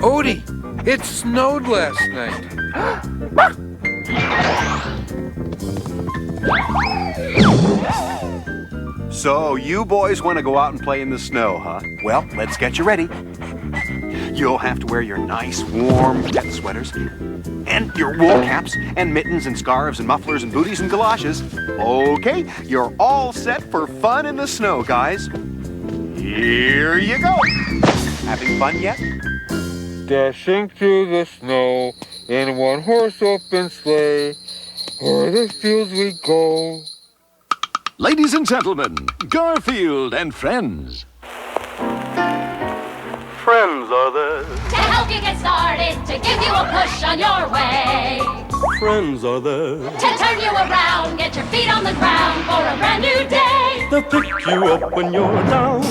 Odie, it snowed last night. So you boys want to go out and play in the snow, huh? Well, let's get you ready. You'll have to wear your nice, warm pet sweaters, and your wool caps, and mittens, and scarves, and mufflers, and booties, and galoshes. Okay, you're all set for fun in the snow, guys. Here you go. Having fun yet? Dashing through the snow in one horse open sleigh, o'er the fields we go. Ladies and gentlemen, Garfield and friends. Friends are there. To help you get started, to give you a push on your way. Friends are there. To turn you around, get your feet on the ground for a brand new day. They'll pick you up when you're down.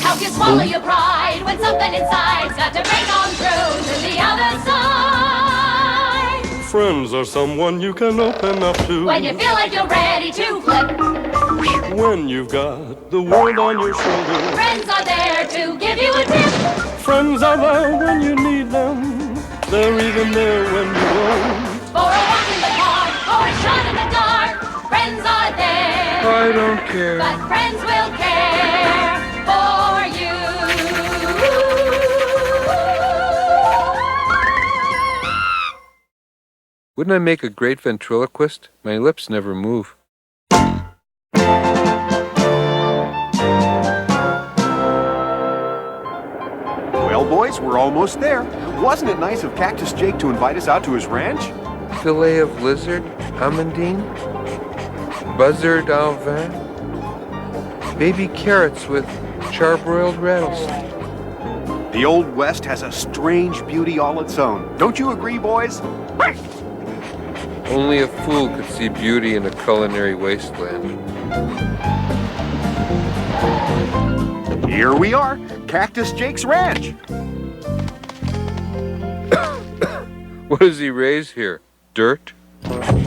Help you swallow your pride when something inside's got to break on through to the other side. Friends are someone you can open up to. When you feel like you're ready to flip. When you've got the world on your shoulders. Friends are there to give you a tip. Friends are there when you need them. They're even there when you won't. For a walk in the park or a shot in the dark. Friends are there. I don't care. But friends will care for you. Wouldn't I make a great ventriloquist? My lips never move. Well, boys, we're almost there. Wasn't it nice of Cactus Jake to invite us out to his ranch? Filet of lizard, amandine, buzzard au vin, baby carrots with charbroiled rattlesnake. The Old West has a strange beauty all its own. Don't you agree, boys? Only a fool could see beauty in a culinary wasteland. Here we are, Cactus Jake's ranch. What does he raise here? Dirt?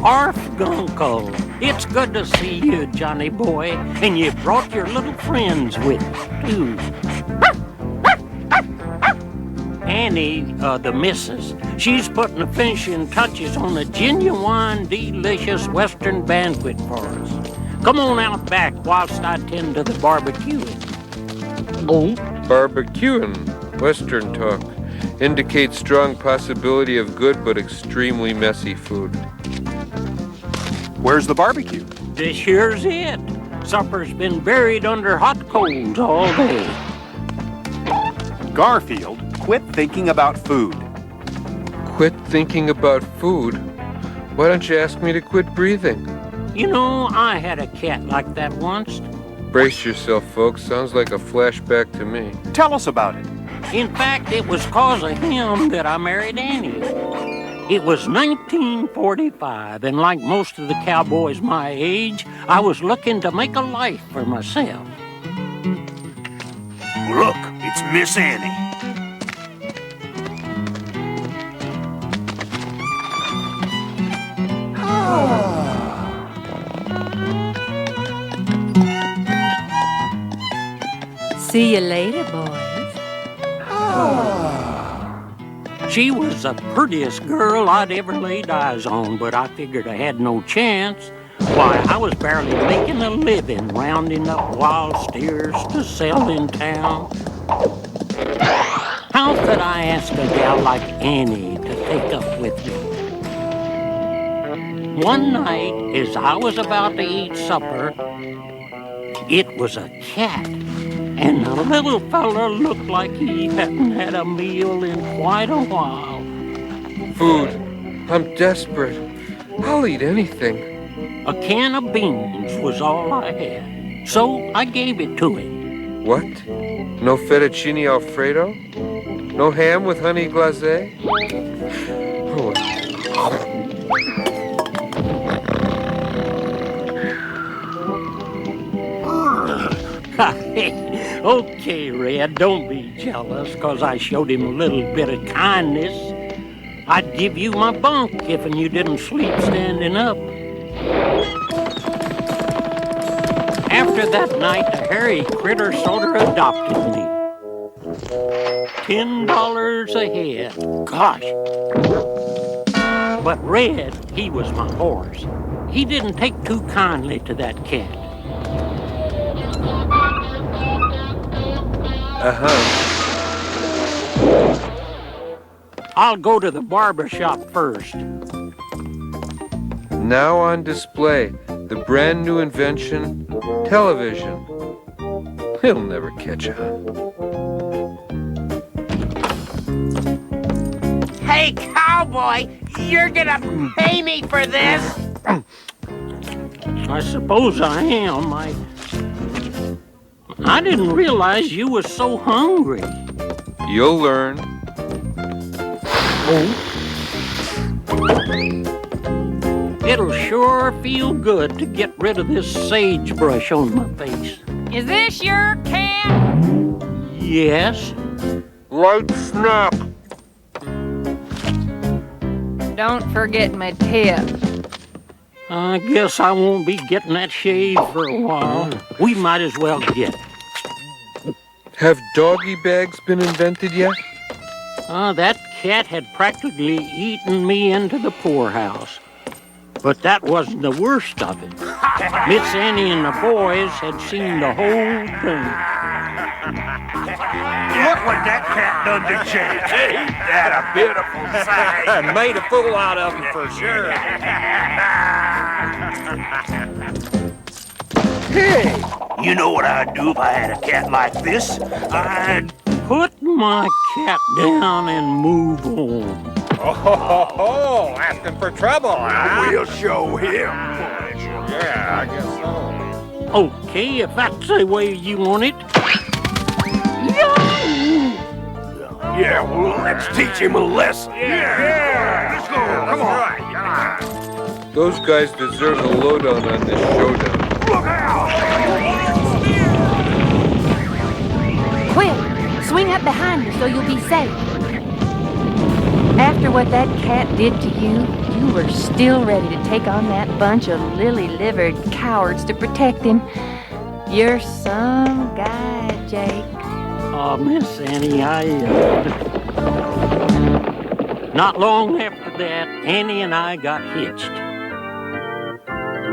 Arf, Gunko. It's good to see you, Johnny boy. And you brought your little friends with you, too. Annie, the missus, she's putting the finishing touches on a genuine, delicious Western banquet for us. Come on out back whilst I tend to the barbecuing. Oh, barbecuing, Western talk, indicates strong possibility of good but extremely messy food. Where's the barbecue? This here's it. Supper's been buried under hot coals all day. Garfield, quit thinking about food. Quit thinking about food? Why don't you ask me to quit breathing? You know, I had a cat like that once. Brace yourself, folks. Sounds like a flashback to me. Tell us about it. In fact, it was cause of him that I married Annie. It was 1945, and like most of the cowboys my age, I was looking to make a life for myself. Look, it's Miss Annie. See you later, boys. She was the prettiest girl I'd ever laid eyes on, but I figured I had no chance. Why, I was barely making a living rounding up wild steers to sell in town. How could I ask a gal like Annie to take up with me? One night, as I was about to eat supper, it was a cat. And the little fella looked like he hadn't had a meal in quite a while. Food. I'm desperate. I'll eat anything. A can of beans was all I had, so I gave it to him. What? No fettuccine Alfredo? No ham with honey glacé? Oh. Okay, Red, don't be jealous, 'cause I showed him a little bit of kindness. I'd give you my bunk if you didn't sleep standing up. After that night, the hairy critter sort of adopted me. $10 a head. Gosh. But Red, he was my horse. He didn't take too kindly to that cat. I'll go to the barber shop first. Now on display, the brand new invention, television. He'll never catch on. Hey, cowboy, you're gonna pay me for this? I suppose I am. I didn't realize you were so hungry. You'll learn. It'll sure feel good to get rid of this sagebrush on my face. Is this your cat? Yes. Light snap. Don't forget my tip. I guess I won't be getting that shave for a while. We might as well get it. Have doggy bags been invented yet? That cat had practically eaten me into the poorhouse. But that wasn't the worst of it. Miss Annie and the boys had seen the whole thing. Look what that cat done to Jake. Ain't that a beautiful sight? Made a fool out of him for sure. Hey, you know what I'd do if I had a cat like this? I'd... Put my cat down and move on. Oh, asking for trouble, huh? We'll show him. Yeah, I guess so. Okay, if that's the way you want it. Yeah, well, let's teach him a lesson. Yeah. Let's go. Come on. Those guys deserve a lowdown on this showdown. Look out! Quick, swing up behind her so you'll be safe. After what that cat did to you, you were still ready to take on that bunch of lily-livered cowards to protect him. You're some guy, Jake. Oh, Miss Annie, Not long after that, Annie and I got hitched.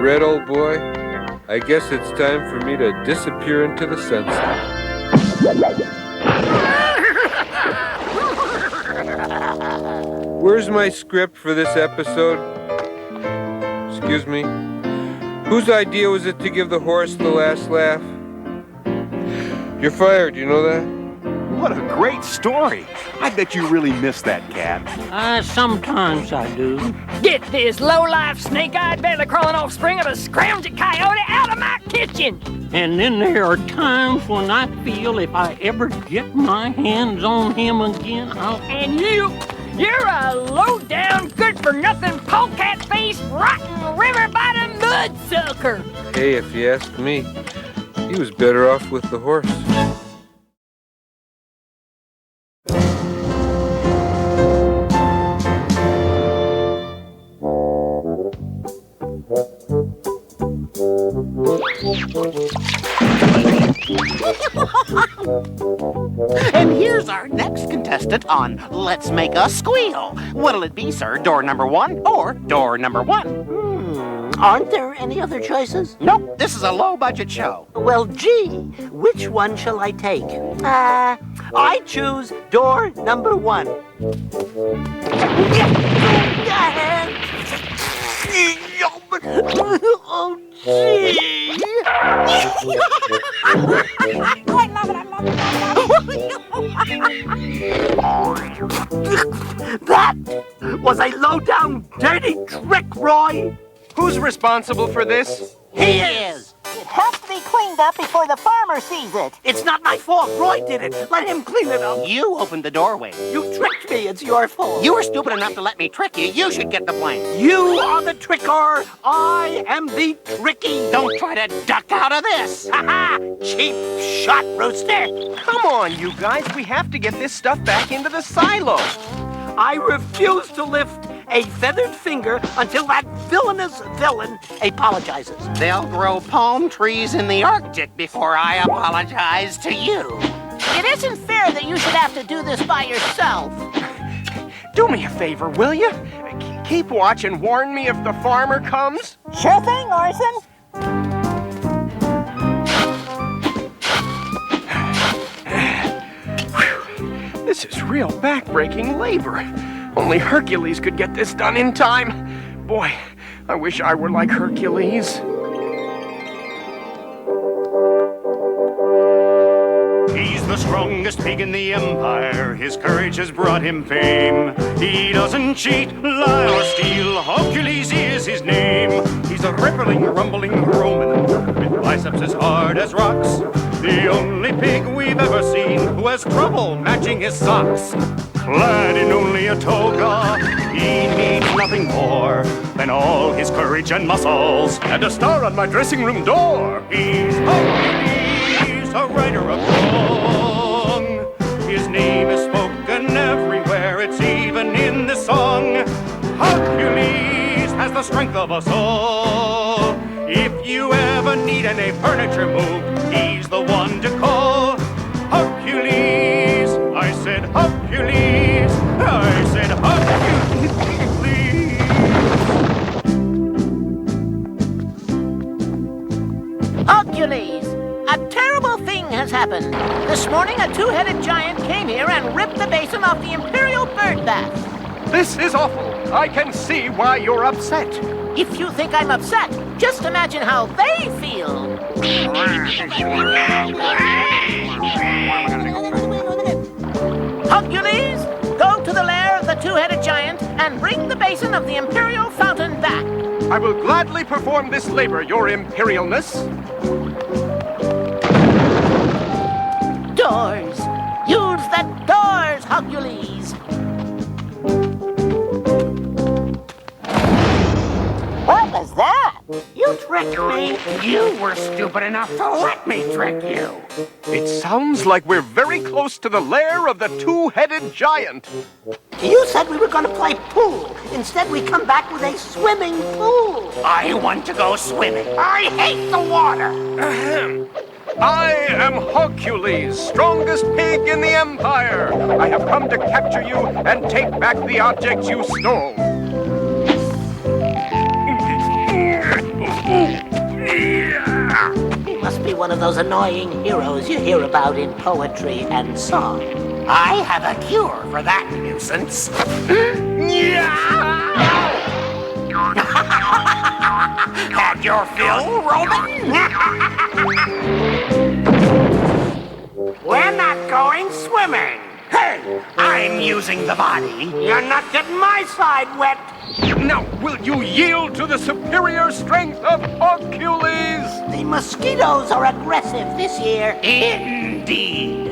Red, old boy, I guess it's time for me to disappear into the sunset. Where's my script for this episode? Excuse me. Whose idea was it to give the horse the last laugh? You're fired, you know that? What a great story. I bet you really miss that cat. Sometimes I do. Get this low-life, snake-eyed, belly crawling offspring of a scrounging coyote out of my kitchen! And then there are times when I feel if I ever get my hands on him again, And you're a low-down, good-for-nothing, polecat-faced, rotten, river-bottom mudsucker! Hey, if you ask me, he was better off with the horse. And here's our next contestant on Let's Make a Squeal. What'll it be, sir? Door number 1 or door number 1? Aren't there any other choices? Nope, this is a low-budget show. Well, gee, which one shall I take? I choose door number 1. Oh, gee. That was a low-down, dirty trick, Roy. Who's responsible for this? He is. It has to be cleaned up before the farmer sees it. It's not my fault. Roy did it. Let him clean it up. You opened the doorway. You tricked me. It's your fault. You were stupid enough to let me trick you. You should get the blame. You are the tricker. I am the tricky. Don't try to duck out of this. Ha-ha! Cheap shot, Rooster. Come on, you guys. We have to get this stuff back into the silo. I refuse to lift a feathered finger until that villainous villain apologizes. They'll grow palm trees in the Arctic before I apologize to you. It isn't fair that you should have to do this by yourself. Do me a favor, will you? Keep watch and warn me if the farmer comes. Sure thing, Orson. This is real back-breaking labor. Only Hercules could get this done in time. Boy, I wish I were like Hercules. He's the strongest pig in the empire. His courage has brought him fame. He doesn't cheat, lie, or steal. Hogcules is his name. He's a rippling, rumbling Roman with biceps as hard as rocks. The only pig we've ever seen who has trouble matching his socks. Clad in only a toga, he needs nothing more than all his courage and muscles and a star on my dressing room door. He's Hogcules, a writer of song. His name is spoken everywhere, it's even in this song. Hercules has the strength of us all. If you ever need any furniture moved, he's the one to call. Hercules, I said Hercules, I said Hercules. Hercules, a terrible thing has happened. This morning, a two-headed giant came here and ripped the basin off the Imperial bird bath. This is awful. I can see why you're upset. If you think I'm upset, just imagine how they feel. Hogcules, go to the lair of the two-headed giant and bring the basin of the Imperial fountain back. I will gladly perform this labor, your Imperialness. Doors. Use the doors, Hogcules. What was that? You tricked me. You were stupid enough to let me trick you. It sounds like we're very close to the lair of the two-headed giant. You said we were going to play pool. Instead, we come back with a swimming pool. I want to go swimming. I hate the water. I am Hogcules, strongest pig in the empire. I have come to capture you and take back the objects you stole. He must be one of those annoying heroes you hear about in poetry and song. I have a cure for that nuisance. Had your fill, Roman? We're not going swimming. Hey, I'm using the body. You're not getting my side wet. Now, will you yield to the superior strength of Hogcules? The mosquitoes are aggressive this year. Indeed.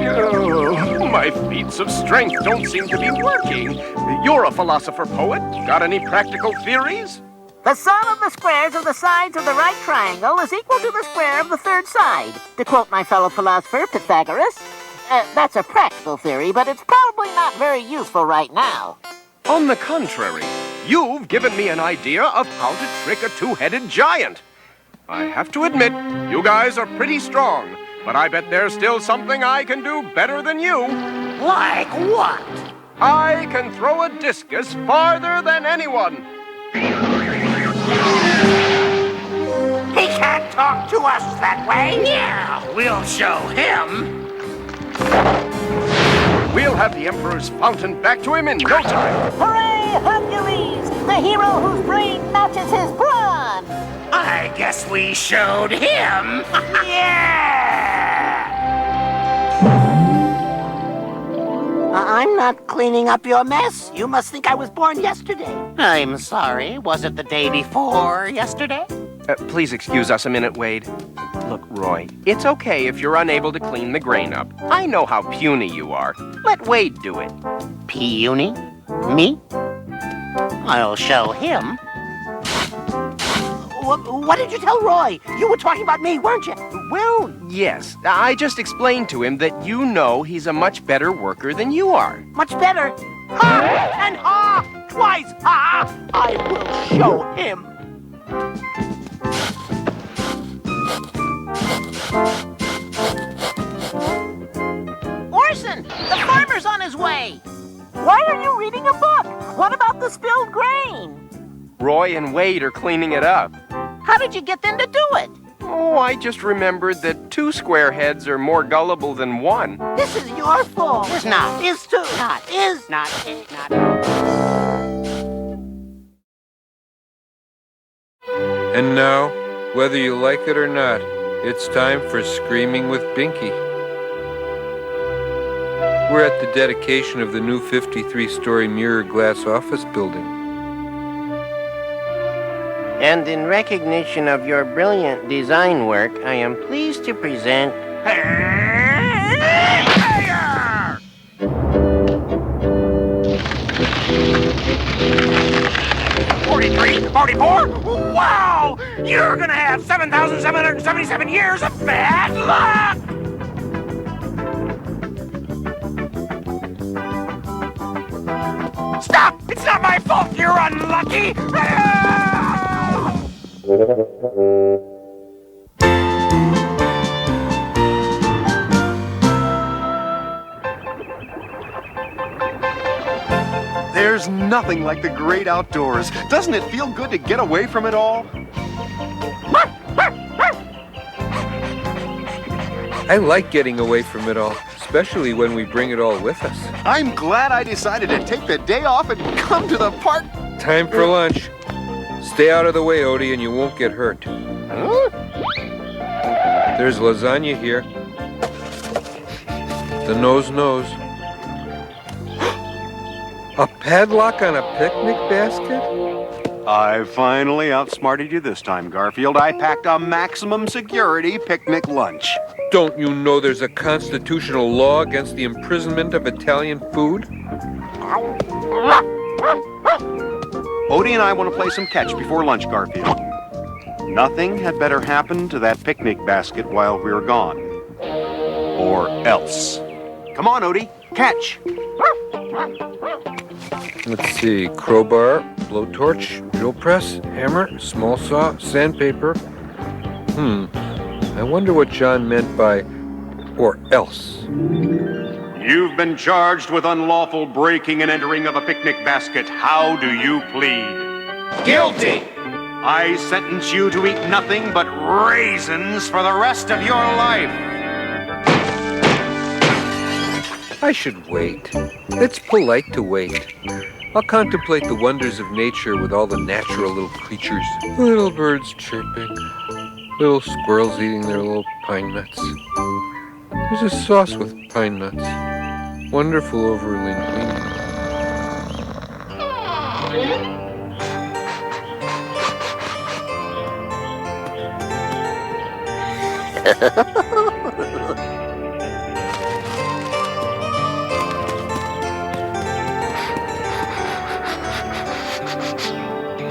Oh, my feats of strength don't seem to be working. You're a philosopher poet. Got any practical theories? The sum of the squares of the sides of the right triangle is equal to the square of the third side. To quote my fellow philosopher, Pythagoras, that's a practical theory, but it's probably not very useful right now. On the contrary, you've given me an idea of how to trick a two-headed giant. I have to admit, you guys are pretty strong, but I bet there's still something I can do better than you. Like what? I can throw a discus farther than anyone. He can't talk to us that way. Yeah, we'll show him. We'll have the Emperor's fountain back to him in no time. Hooray, Hercules, the hero whose brain matches his brawn! I guess we showed him. Yeah! I'm not cleaning up your mess. You must think I was born yesterday. I'm sorry. Was it the day before yesterday? Please excuse us a minute, Wade. Look, Roy, it's okay if you're unable to clean the grain up. I know how puny you are. Let Wade do it. Puny? Me? I'll show him. What did you tell Roy? You were talking about me, weren't you? Well, yes. I just explained to him that you know he's a much better worker than you are. Much better? Ha! And ha! Twice ha! I will show him. Roy and Wade are cleaning it up. How did you get them to do it? Oh, I just remembered that 2 square heads are more gullible than 1. This is your fault. Is not. Is too. Not. Is Not. Not. And now, whether you like it or not, it's time for Screaming with Binky. We're at the dedication of the new 53-story mirror glass office building. And in recognition of your brilliant design work, I am pleased to present... 43, 44? Wow! You're gonna have 7,777 years of bad luck! Stop! It's not my fault you're unlucky! There's nothing like the great outdoors. Doesn't it feel good to get away from it all? I like getting away from it all, especially when we bring it all with us. I'm glad I decided to take the day off and come to the park. Time for lunch. Stay out of the way, Odie, and you won't get hurt. Huh? There's lasagna here. The nose knows. A padlock on a picnic basket? I finally outsmarted you this time, Garfield. I packed a maximum security picnic lunch. Don't you know there's a constitutional law against the imprisonment of Italian food? Odie and I want to play some catch before lunch, Garfield. Nothing had better happen to that picnic basket while we're gone. Or else. Come on, Odie. Catch. Let's see. Crowbar, blowtorch, drill press, hammer, small saw, sandpaper. I wonder what John meant by or else. You've been charged with unlawful breaking and entering of a picnic basket. How do you plead? Guilty! I sentence you to eat nothing but raisins for the rest of your life. I should wait. It's polite to wait. I'll contemplate the wonders of nature with all the natural little creatures. Little birds chirping. Little squirrels eating their little pine nuts. There's a sauce with pine nuts. Wonderful over linguine.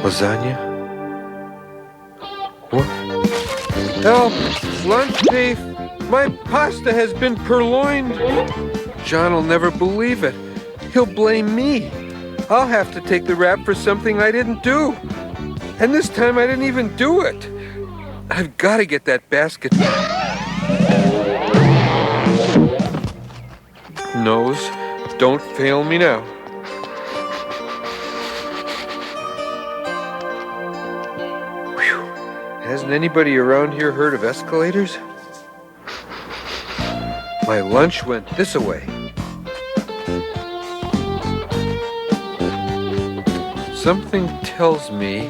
Lasagna? What? Help! Lunch thief! My pasta has been purloined! John'll never believe it. He'll blame me. I'll have to take the rap for something I didn't do. And this time I didn't even do it. I've got to get that basket. Nose, don't fail me now. Hasn't anybody around here heard of escalators? My lunch went this way. Something tells me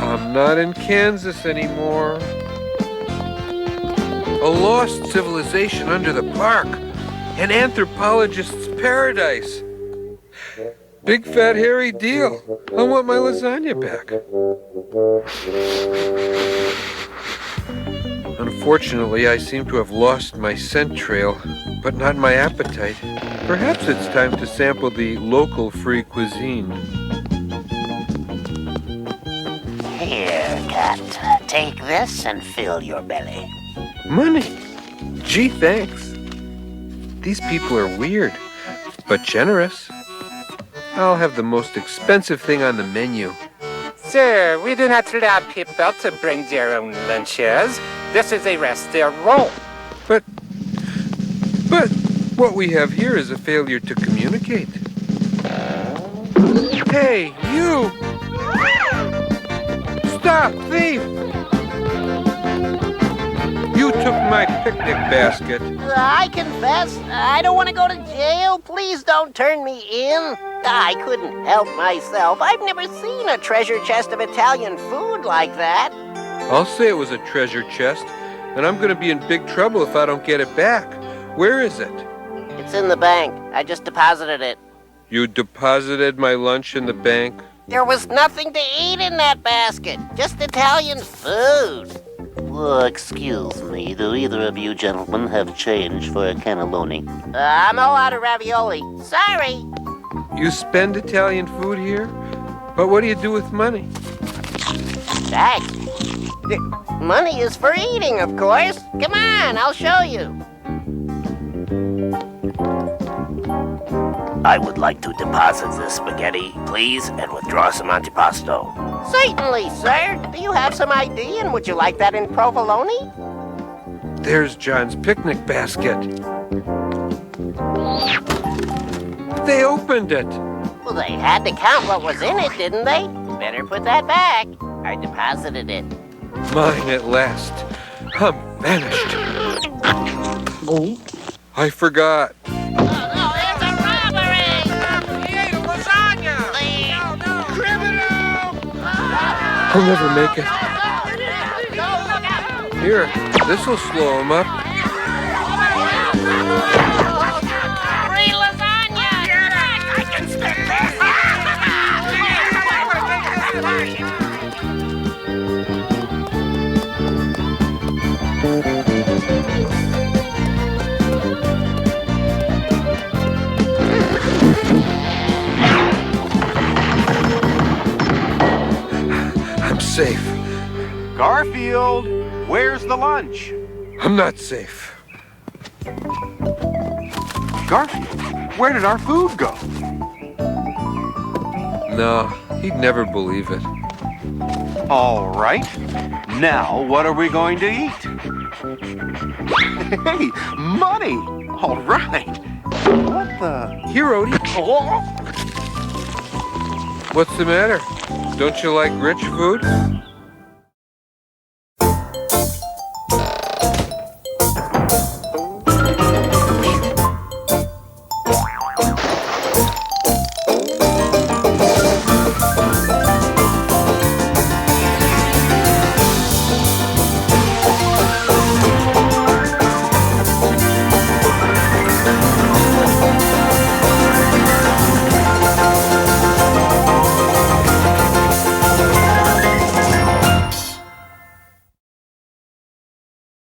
I'm not in Kansas anymore. A lost civilization under the park. An anthropologist's paradise. Big fat hairy deal. I want my lasagna back. Unfortunately, I seem to have lost my scent trail, but not my appetite. Perhaps it's time to sample the local free cuisine. Here, cat. Take this and fill your belly. Money? Gee, thanks. These people are weird, but generous. I'll have the most expensive thing on the menu. Sir, we do not allow people to bring their own lunches. This is a restaurant. But what we have here is a failure to communicate. Hey, you! Stop, thief! You took my picnic basket. I confess, I don't want to go to jail. Please don't turn me in. I couldn't help myself. I've never seen a treasure chest of Italian food like that. I'll say it was a treasure chest, and I'm going to be in big trouble if I don't get it back. Where is it? It's in the bank. I just deposited it. You deposited my lunch in the bank? There was nothing to eat in that basket. Just Italian food. Excuse me, do either of you gentlemen have change for a cannelloni? I'm all out of ravioli. Sorry. You spend Italian food here? But what do you do with money? Jack, money is for eating, of course. Come on, I'll show you. I would like to deposit this spaghetti, please, and withdraw some antipasto. Certainly, sir. Do you have some ID, and would you like that in provolone? There's John's picnic basket. They opened it. Well, they had to count what was in it, didn't they? Better put that back. I deposited it. Mine at last. I'm vanished. Oh, I forgot. I'll never make it. Here, this'll slow him up. Free lasagna! I can spit I'm safe. Garfield, where's the lunch? I'm not safe. Garfield, where did our food go? No, he'd never believe it. All right. Now, what are we going to eat? Hey, money! All right. What the? Here, Odie. What's the matter? Don't you like rich food?